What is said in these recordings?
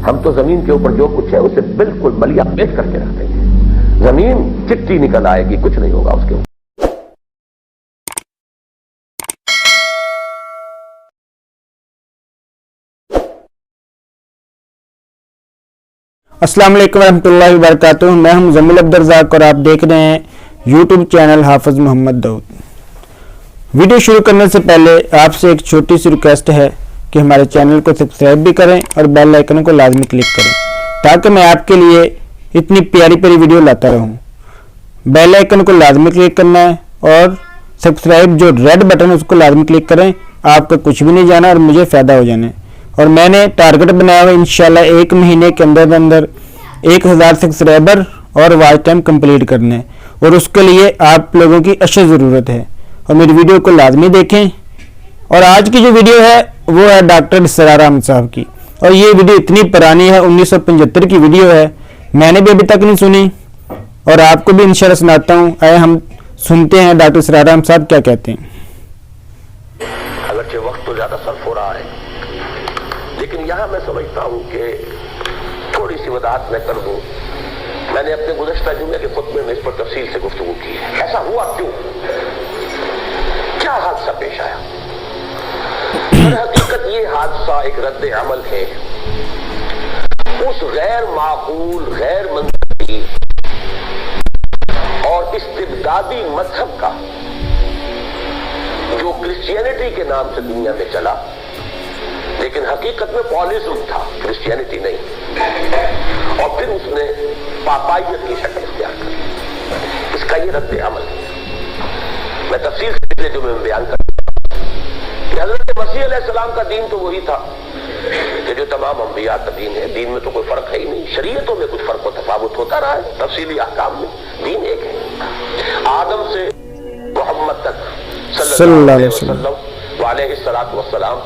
ہم تو زمین کے اوپر جو کچھ ہے اسے بالکل ملیا پیٹ کر کے رکھ دیں گے. زمین چٹی نکل آئے گی, کچھ نہیں ہوگا اس کے اوپر. السلام علیکم ورحمۃ اللہ وبرکاتہ. میں ہوں مزمل عبدالرزاق اور آپ دیکھ رہے ہیں یوٹیوب چینل حافظ محمد داؤد. ویڈیو شروع کرنے سے پہلے آپ سے ایک چھوٹی سی ریکویسٹ ہے کہ ہمارے چینل کو سبسکرائب بھی کریں اور بیل آئیکن کو لازمی کلک کریں تاکہ میں آپ کے لیے اتنی پیاری پیاری ویڈیو لاتا رہوں. بیل آئیکن کو لازمی کلک کرنا ہے اور سبسکرائب جو ریڈ بٹن ہے اس کو لازمی کلک کریں. آپ کا کچھ بھی نہیں جانا اور مجھے فائدہ ہو جانا ہے. اور میں نے ٹارگٹ بنایا ہوا انشاءاللہ ایک مہینے کے اندر 1000 سبسکرائبر اور واچ ٹائم کمپلیٹ کرنے ہیں, اور اس کے لیے آپ لوگوں کی اشد ضرورت ہے. اور میری ویڈیو کو لازمی دیکھیں. اور آج کی جو ویڈیو ہے وہ ہے ڈاکٹر اسرار احمد صاحب کی, اور یہ ویڈیو اتنی پرانی ہے, 1975 کی ویڈیو ہے. میں نے بھی ابھی تک نہیں سنی اور آپ کو بھی انشاءاللہ سناتا ہوں. آئے ہم سنتے ہیں ڈاکٹر اسرار احمد صاحب کیا کہتے ہیں. اگرچہ وقت تو زیادہ صرف ہو رہا ہے, لیکن یہاں میں سمجھتا ہوں کہ تھوڑی سی وضاحت میں کر دوں. میں نے اپنے گزشتہ جمعے کے خطبے میں اس پر تفصیل سے گفتگو کی ہے. ایسا ہوا کیوں, کیا حادثہ پیش آیا؟ در حقیقت یہ حادثہ ایک رد عمل ہے اس غیر معقول, غیر منطقی اور استبدادی مذہب کا جو کرسچینٹی کے نام سے دنیا میں چلا, لیکن حقیقت میں پالیزم تھا, کرسچینٹی نہیں. اور پھر اس نے پاپائیت کی شکل اختیار کر. اس کا یہ رد عمل ہے. میں تفصیل سے پچھلے جمعے میں بیان کرتا ہوں کہ حضرت مسیح علیہ السلام کا دین تو وہی تھا کہ جو تمام انبیاء کا دین ہے. دین میں تو کوئی فرق ہے ہی نہیں. شریعتوں میں کچھ فرق و تفاوت ہوتا رہا ہے, تفصیلی احکام میں. دین ایک ہے. آدم سے محمد تک صلی اللہ علیہ وسلم وعلیہ الصلوۃ والسلام,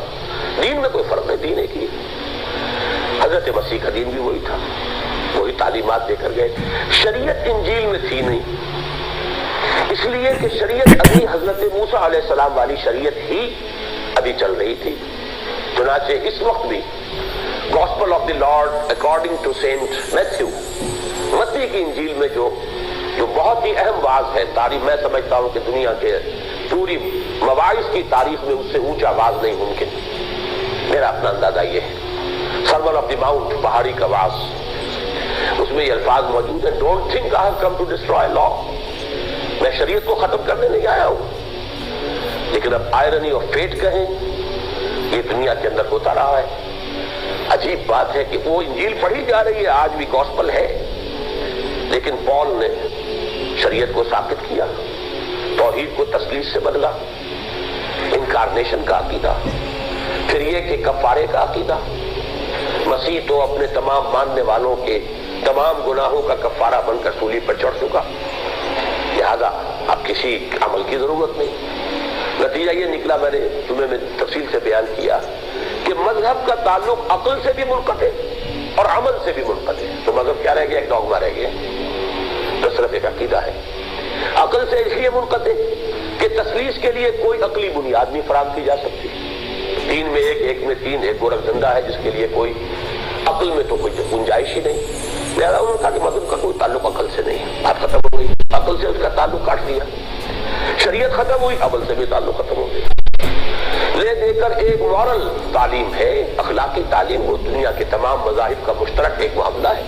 دین میں کوئی فرق نہیں, دین ایک ہی. حضرت مسیح کا دین بھی وہی تھا, وہی تعلیمات دے کر گئے. شریعت انجیل میں تھی نہیں, اس لیے کہ شریعت ابھی حضرت موسیٰ علیہ السلام والی شریعت ہی ابھی چل رہی تھی. چنانچہ اس وقت بھی gospel of the Lord according to Saint Matthew, متی کی انجیل میں جو بہت ہی اہم واعظ ہے, تاریخ میں سمجھتا ہوں کہ دنیا کے پوری مواعظ کی تاریخ میں اس سے اونچا واعظ نہیں ممکن. میرا اپنا اندازہ یہ ہے, سرمن آف دی ماؤنٹ, پہاڑی کا واعظ, اس میں یہ الفاظ موجود ہیں, don't think I have come to destroy law. میں شریعت کو ختم کرنے نہیں آیا ہوں, لیکن اب آئرنی آف فیٹ کہیں, یہ دنیا کے اندر ہوتا رہا ہے. عجیب بات ہے کہ وہ انجیل پڑھی جا رہی ہے, آج بھی گاسپل ہے, لیکن پال نے شریعت کو ثابت کیا, توحید کو تثلیث سے بدلا, انکارنیشن کا عقیدہ, پھر یہ کہ کفارے کا عقیدہ. مسیح تو اپنے تمام ماننے والوں کے تمام گناہوں کا کفارہ بن کر سولی پر چڑھ چکا, لہذا اب کسی عمل کی ضرورت نہیں. نتیجہ یہ نکلا, میں نے تمہیں میں تفصیل سے بیان کیا کہ مذہب کا تعلق عقل سے بھی منقطع اور عمل سے بھی منقطع. تو مذہب کیا رہ گیا, ایک ڈوگما رہ گیا, تو صرف ایک عقیدہ ہے. عقل سے اس لیے منقطع کہ تثلیث کے لیے کوئی عقلی بنیاد نہیں فراہم کی جا سکتی. تین میں ایک, ایک میں تین, ایک گورکھ دھندا ہے جس کے لیے کوئی عقل میں تو کوئی گنجائش ہی نہیں. لہذا انہوں نے کہا کہ مذہب کا کوئی تعلق عقل سے نہیں. بات ختم ہو گئی, عقل سے اس کا تعلق کاٹ دیا. شریعت ختم ہوئی, عمل سے بھی تعلق ختم ہو گیا. لے دے کر ایک مورل تعلیم ہے, اخلاقی تعلیم, وہ دنیا کے تمام مذاہب کا مشترک ایک معاملہ ہے.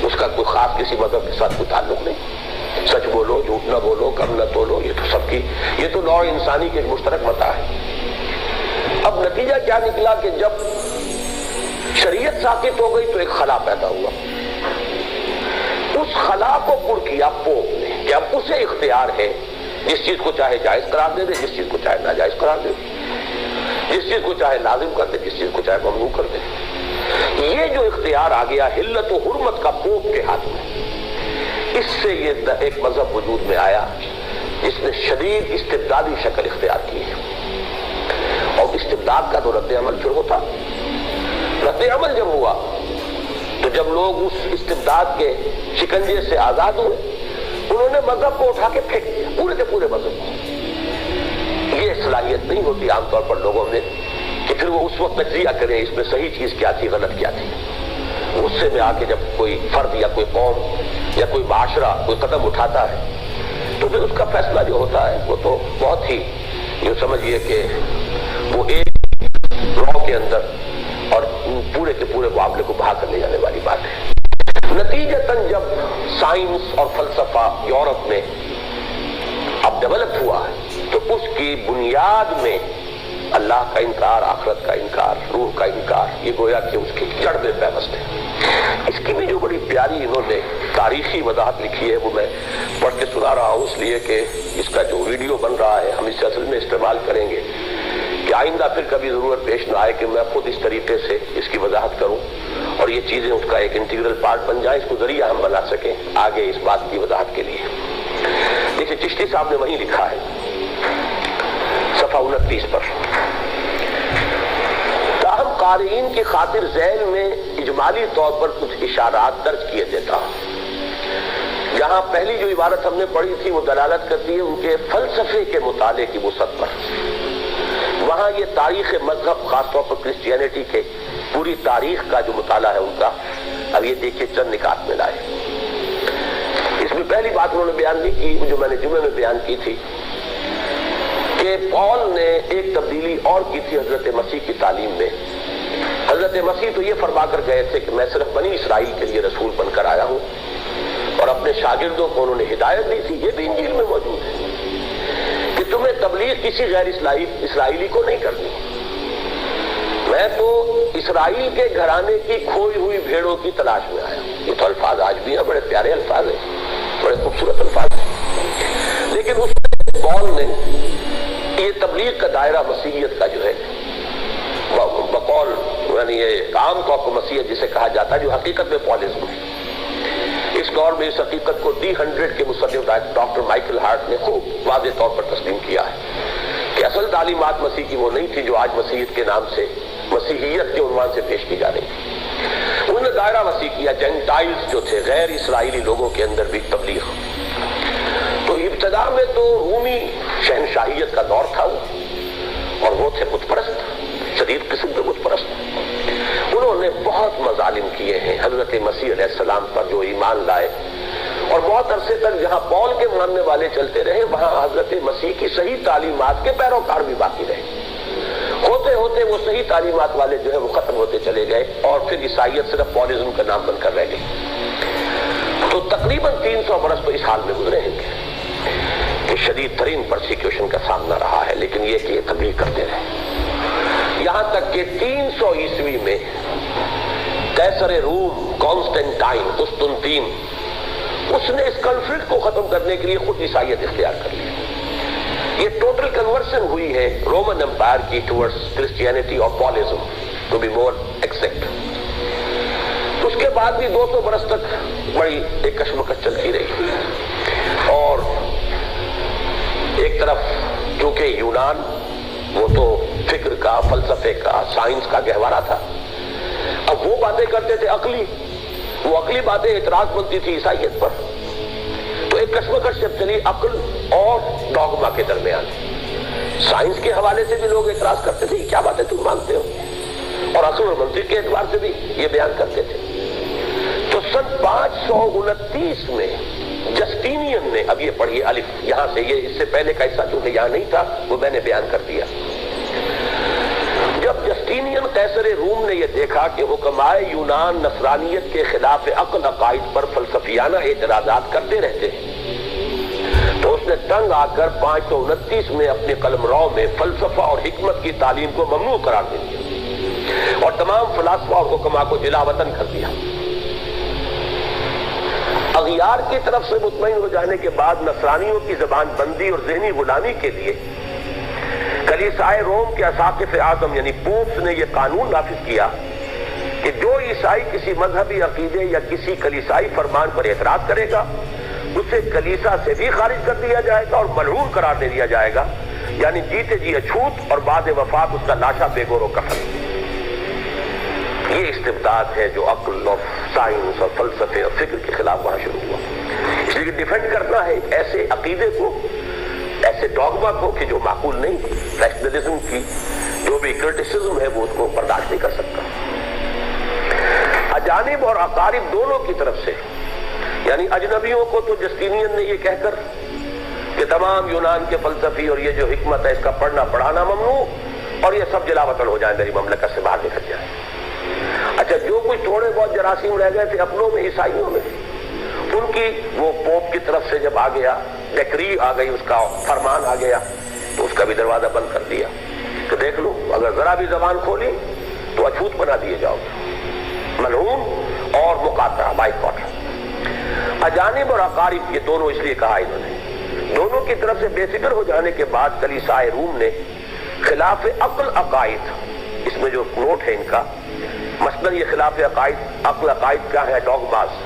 اس کا کوئی خاص کسی مذہب کے ساتھ کوئی تعلق نہیں. سچ بولو, جھوٹ نہ بولو, کم نہ تولو, یہ تو سب کی, یہ تو نوع انسانی کے ایک مشترک متاع ہے. اب نتیجہ کیا نکلا کہ جب شریعت ساقط ہو گئی تو ایک خلا پیدا ہوا. اس خلا کو پر کیا پوپ نے کہ اب اسے اختیار ہے جس چیز کو چاہے جائز قرار دے دے, جس چیز کو چاہے ناجائز قرار دے دے, جس چیز کو چاہے لازم کر دے, جس چیز کو چاہے ممنوع کر دے. یہ جو اختیار آ گیا حلت و حرمت کا پوپ کے ہاتھ میں, اس سے یہ ایک مذہب وجود میں آیا جس نے شدید استبدادی شکل اختیار کی ہے. اور استبداد کا تو رد عمل پھر ہوتا. رد عمل جب ہوا تو جب لوگ اس استبداد کے شکنجے سے آزاد ہوئے, انہوں نے مذہب کو اٹھا کے پھینک دیا, پورے کے پورے مذہب کو. یہ صلاحیت نہیں ہوتی عام طور پر لوگوں میں کہ پھر وہ اس وقت تجزیہ کریں اس میں صحیح چیز کیا تھی, غلط کیا تھی. غصے میں آ کے جب کوئی فرد یا کوئی قوم یا کوئی معاشرہ کوئی قدم اٹھاتا ہے تو پھر اس کا فیصلہ جو ہوتا ہے وہ تو بہت ہی جو سمجھیے کہ وہ ایک لا کے اندر اور پورے کے پورے معاملے کو بہا کر لے جانے والی بات ہے۔ نتیجتاً جب سائنس اور فلسفہ یورپ میں اب ڈیولپ ہوا ہے تو اس کی بنیاد میں اللہ کا انکار، آخرت کا انکار، روح کا انکار، یہ گویا کہ اس کی جڑ میں پیوست ہے۔ اس کی بھی جو بڑی پیاری انہوں نے تاریخی وضاحت لکھی ہے وہ میں پڑھ کے سنا رہا ہوں، اس لیے کہ اس کا جو ویڈیو بن رہا ہے ہم اسے اصل میں استعمال کریں گے کہ آئندہ پھر کبھی ضرورت پیش نہ آئے کہ میں خود اس طریقے سے اس کی وضاحت کروں اور یہ چیزیں اس کا ایک انٹیگرل پارٹ بن جائیں، اس کو ذریعہ ہم بنا سکیں آگے اس بات کی وضاحت کے لیے۔ دیکھیے چشتی صاحب نے وہیں لکھا ہے صفحہ 29 پر، تاہم قارئین کی خاطر ذیل میں اجمالی طور پر کچھ اشارات درج کیے دیتا ہوں۔ یہاں پہلی جو عبارت ہم نے پڑھی تھی وہ دلالت کرتی ہے ان کے فلسفے کے مطالعے کی وسعت پر۔ وہاں یہ تاریخ مذہب، خاص طور پر کرسچینٹی کے پوری تاریخ کا جو مطالعہ ہے ان کا، اب یہ دیکھیے چند نکات میں لائے۔ اس میں پہلی بات انہوں نے بیان نہیں کی جو میں نے جمعے میں بیان کی تھی کہ پال نے ایک تبدیلی اور کی تھی حضرت مسیح کی تعلیم میں۔ حضرت مسیح تو یہ فرما کر گئے تھے کہ میں صرف بنی اسرائیل کے لیے رسول بن کر آیا ہوں، اور اپنے شاگردوں کو انہوں نے ہدایت دی تھی، یہ بھی انجیل میں موجود ہے کہ تمہیں تبلیغ کسی غیر اسرائیلی کو نہیں کرنی، میں تو اسرائیل کے گھرانے کی کھوئی ہوئی بھیڑوں کی تلاش میں آیا ہوں۔ یہ تو الفاظ آج بھی ہیں، بڑے پیارے الفاظ ہیں، بڑے خوبصورت الفاظ ہیں، لیکن اس میں پال نے یہ تبلیغ کا دائرہ مسیحیت کا جو ہے بقول یعنی یہ عام طور پر مسیحیت جسے کہا جاتا ہے جو حقیقت میں پالزم ہے، اس دور میں اس حقیقت کو D100 کے مصنف ڈاکٹر مائیکل ہارٹ نے خوب واضح طور پر تسلیم کیا ہے کہ اصل تعلیمات مسیح کی وہ نہیں تھی جو آج مسیحیت کے نام سے، مسیحیت کے عنوان سے پیش کی جا رہی تھی۔ انہوں نے دائرہ وسیع کیا، جینٹائلز جو تھے غیر اسرائیلی لوگوں کے اندر بھی تبلیغ۔ تو ابتدا میں تو رومی شہنشاہیت کا دور تھا اور وہ تھے بت پرست، شدید قسم کے بت پرست۔ انہوں نے بہت مظالم کیے ہیں حضرت مسیح علیہ السلام پر جو ایمان لائے، اور بہت عرصے تک جہاں پال کے ماننے والے چلتے رہے وہاں حضرت مسیح کی صحیح تعلیمات کے پیروکار بھی باقی رہے۔ ہوتے ہوتے وہ صحیح تعلیمات والے جو ہے وہ ختم ہوتے چلے گئے اور پھر عیسائیت صرف پالزم کا نام بن کر رہ گئی۔ تو تقریباً 300 برس تو اس حال میں گزرے ہیں کہ شدید ترین پرسیکیوشن کا سامنا رہا ہے، لیکن یہ کہ یہ تبلیغ کرتے رہے، یہاں تک کہ 300 عیسوی میں قیصر روم کانسٹنٹائن قسطنطین اس نے اس کنفلکٹ کو ختم کرنے کے لیے خود عیسائیت اختیار کر لی۔ یہ ٹوٹل کنورژن ہوئی ہے رومن امپائر کی ٹورڈز کرسچینٹی اور پالزم ٹو بی مور ایکزیکٹ۔ اس کے بعد بھی 200 برس تک بڑی ایک کشمکش چلتی رہی، اور ایک طرف چونکہ یونان وہ تو فکر کا، فلسفے کا، سائنس کا گہوارہ تھا، اب وہ باتیں کرتے تھے عقلی، وہ عقلی باتیں اعتراض بنتی تھی عیسائیت پر، تو ایک کشمکش جب چلی عقل اور ڈوگما کے درمیان، سائنس کے حوالے سے بھی لوگ اعتراض کرتے تھے کیا باتیں تم مانتے ہو، اور عقل اور منطق کے اعتبار سے بھی یہ بیان کرتے تھے۔ تو سن 529 میں جسٹینین نے، اب یہ پڑھیے الف یہاں سے، یہ اس سے پہلے کا حصہ چونکہ یہاں نہیں تھا وہ میں نے بیان کر دیا۔ جب جسٹینین قیصر روم نے یہ دیکھا کہ حکمائے یونان نصرانیت کے خلاف عقل عقائد پر فلسفیانہ اعتراضات کرتے رہتے ہیں، تو اس نے تنگ آ کر 529 میں اپنے قلمرو میں فلسفہ اور حکمت کی تعلیم کو ممنوع قرار دے دیا اور تمام فلاسفہ اور حکماء کو جلا وطن کر دیا۔ اغیار کی طرف سے مطمئن ہو جانے کے بعد نصرانیوں کی زبان بندی اور ذہنی غلامی کے لیے کلیسائے روم کے اساقفہ اعظم یعنی پوپس نے یہ قانون نافذ کیا کہ جو عیسائی کسی مذہبی عقیدے یا کسی کلیسائی فرمان پر اعتراض کرے گا اسے کلیسا سے بھی خارج کر دیا جائے گا اور ملعون قرار دے دیا جائے گا، یعنی جیتے جی اچھوت اور بعد وفات اس کا لاشا بے گور و کفن۔ یہ استبداد ہے جو عقل اور سائنس اور فلسفے اور فکر کے خلاف وہاں شروع ہوا۔ اس لیے ڈیفینڈ کرنا ہے ایسے عقیدے کو، ایسے ڈوگما کو کہ جو معقول نہیں، ریشنلزم کی جو بھی کرٹیسزم ہے وہ اس کو برداشت نہیں کر سکتا۔ اجانب اور اقارب دونوں کی طرف سے، یعنی اجنبیوں کو تو جسٹینین نے یہ کہہ کر کہ تمام یونان کے فلسفی اور یہ جو حکمت ہے اس کا پڑھنا پڑھانا ممنوع، اور یہ سب جلا وطن ہو جائیں، میری مملکت سے باہر نکل جائیں۔ اچھا، جو کچھ تھوڑے بہت جراثیم رہ گئے تھے اپنوں میں، عیسائیوں میں، ان کی وہ پوپ کی طرف سے جب آ گیا، ڈیکری آ گئی، اس کا فرمان آ گیا، تو اس کا بھی دروازہ بند کر دیا کہ دیکھ لو اگر ذرا بھی زبان کھولی تو اچھوت بنا دیے جاؤ، ملعون اور مقاطع، بائیکاٹ۔ اجانب اور اقارب یہ دونوں اس لیے کہا انہوں نے، دونوں کی طرف سے بے فکر ہو جانے کے بعد کلیسائے روم نے خلاف عقل عقائد، اس میں جو نوٹ ہے ان کا، مثلاً یہ خلاف عقل عقائد کیا ہے؟ ڈوگماز۔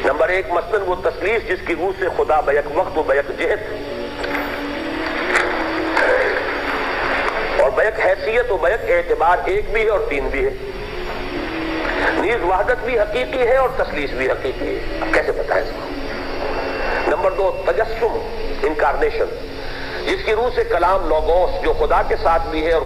نمبر 1 مثلاً وہ تثلیث جس کی روح سے خدا بیک وقت و بیک جہت اور بیک حیثیت و بیک اعتبار ایک بھی ہے اور 3 بھی ہے، نیز وحدت بھی حقیقی ہے اور تثلیث بھی حقیقی ہے۔ اب کیسے بتائیں اس کو؟ نمبر 2 تجسم، انکارنیشن، جس کی روح سے کلام لوگوس جو خدا کے ساتھ بھی ہے اور